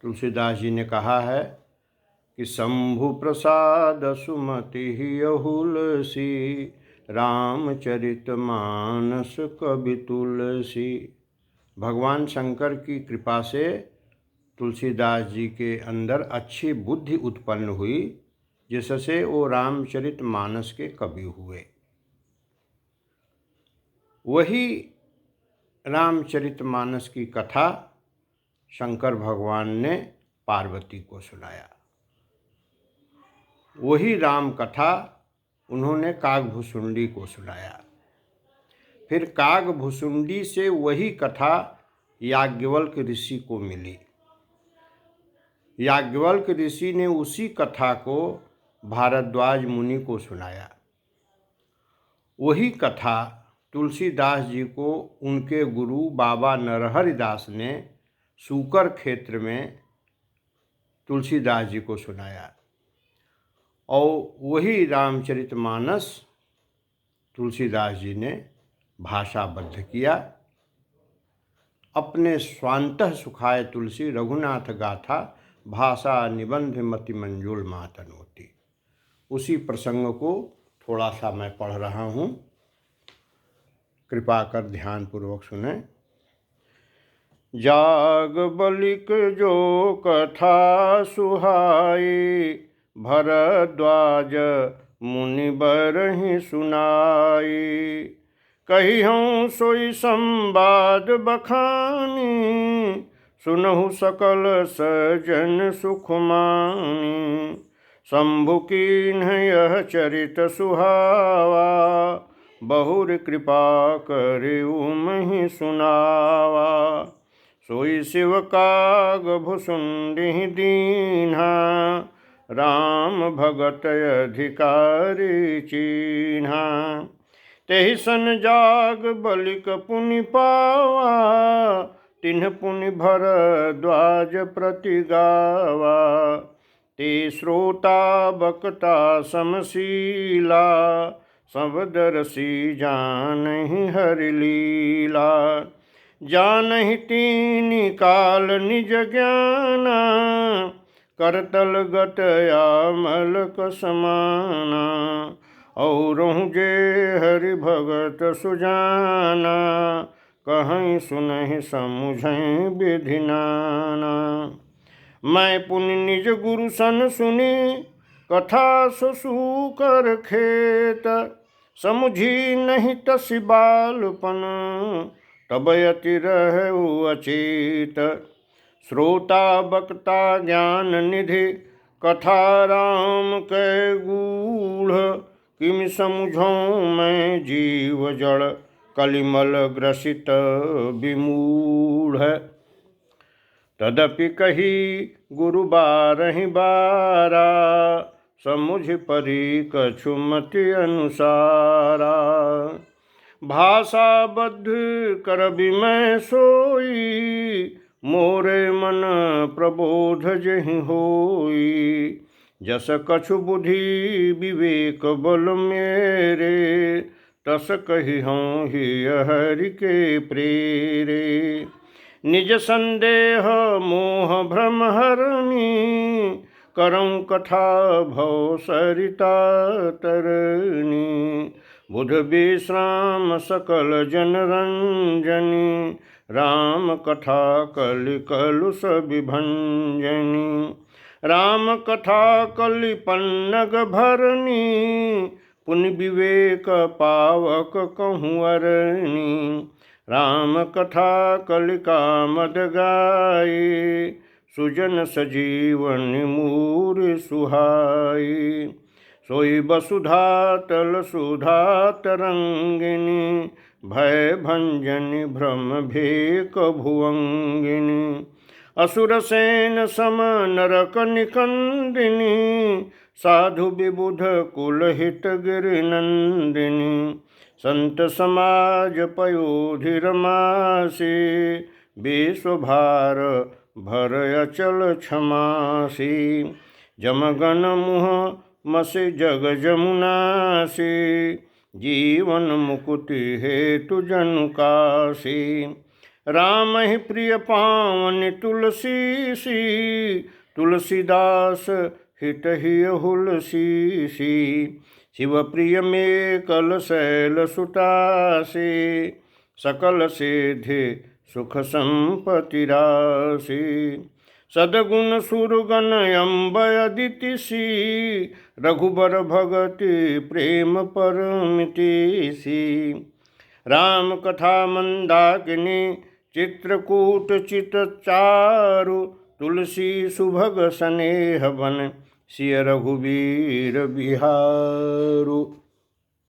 तुलसीदास जी ने कहा है कि शंभु प्रसाद सुमति यहुलसी, रामचरित मानस कवि तुलसी। भगवान शंकर की कृपा से तुलसीदास जी के अंदर अच्छी बुद्धि उत्पन्न हुई, जिससे वो रामचरित मानस के कवि हुए। वही रामचरित मानस की कथा शंकर भगवान ने पार्वती को सुनाया। वही राम कथा उन्होंने कागभुसुंडी को सुनाया। फिर कागभुसुंडी से वही कथा याज्ञवल्क्य ऋषि को मिली। याज्ञवल्क्य ऋषि ने उसी कथा को भारद्वाज मुनि को सुनाया। वही कथा तुलसीदास जी को उनके गुरु बाबा नरहरिदास ने सूकर क्षेत्र में तुलसीदास जी को सुनाया। और वही रामचरितमानस तुलसीदास जी ने भाषाबद्ध किया। अपने स्वांतः सुखाय तुलसी रघुनाथ गाथा, भाषा निबंध मति मंजूल मातनोती। उसी प्रसंग को थोड़ा सा मैं पढ़ रहा हूँ, कृपा कर ध्यानपूर्वक सुने। जाग बलिक जो कथा सुहाई, भरद्वाज मुनि बरहि सुनाई। कही हूँ सोई संवाद बखानी, सुनहु सकल सजन सुख मानी। शंभु कीन्ह यह चरित सुहावा, बहुर कृपा करिउ महि सुनावा। सोई शिव कागभुसुंडी दीन्हा, राम भगत अधिकारी चीन्हा। तेहि सन जाग बलिक पुनि पावा, तिन्ह पुनि भरद्वाज प्रति गावा। ते श्रोता बक्ता समशीला, सब दरसी जानहि हरि लीला। जानहि तीनि काल निज ज्ञाना, करतल गत आमलक समाना। औरहु जे हरि भगत सुजाना, कहीं सुनहि समुझहि विधि नाना। मैं पुनि निज गुरु सन सुनी, कथा सूकर खेत। समुझी नहीं तसि बालपन, तब यति रहु अचेत। श्रोता बक्ता ज्ञान निधि, कथा राम कै गूढ़। किमि समुझऊँ मैं जीव जड़, कलिमल ग्रसित विमूढ़। तदपि कही गुरु बारहि बारा, समुझ परी कछु मति अनुसारा। भाषा बद्ध करबि मैं सोई, मोरे मन प्रबोध जहि होई। जस कछु बुद्धि विवेक बल मेरे, तस कही हूँ ही हरि के प्रेरे। निज संदेह मोह भ्रम हरनी, करऊँ कथा भव सरिता तरनी। बुध विश्राम सकल जन रंजनी, राम कथा कलि कलुष विभंजनी। राम कथा कलि पन्नग भरनी, पुनि विवेक पावक कहूँ अरनी। राम कथा कलि कामद गाई, सुजन सजीवन मूर सुहाई। सोई वसुधा तल सुधा तरंगिनी, भय भंजनि भ्रम भेक भुवंगिनी। असुर सेन सम नरक निकंदिनी, साधु विबुध कुलहित गिरिनंदिनी। संत समाज पयोधिर मासी, विश्वभार भर अचल क्षमासी। जमगन मुह मसि जग जमुनासी, जीवन मुकुति हेतु जनुकासी। राम ही प्रिय पावन तुलसी सी, तुलसीदास हित ही हुलसी सी। शिव प्रिय में कल शैल सुता से, सकल सिद्धि सुख संपत्ति राशि। सदगुण सुरगण अम्ब अदिति सी, रघुबर भगति प्रेम परमिति सी। राम कथा मंदाकिनी चित्रकूट चित चारु, तुलसी सुभग स्नेह बन सिय रघुवीर बिहारु।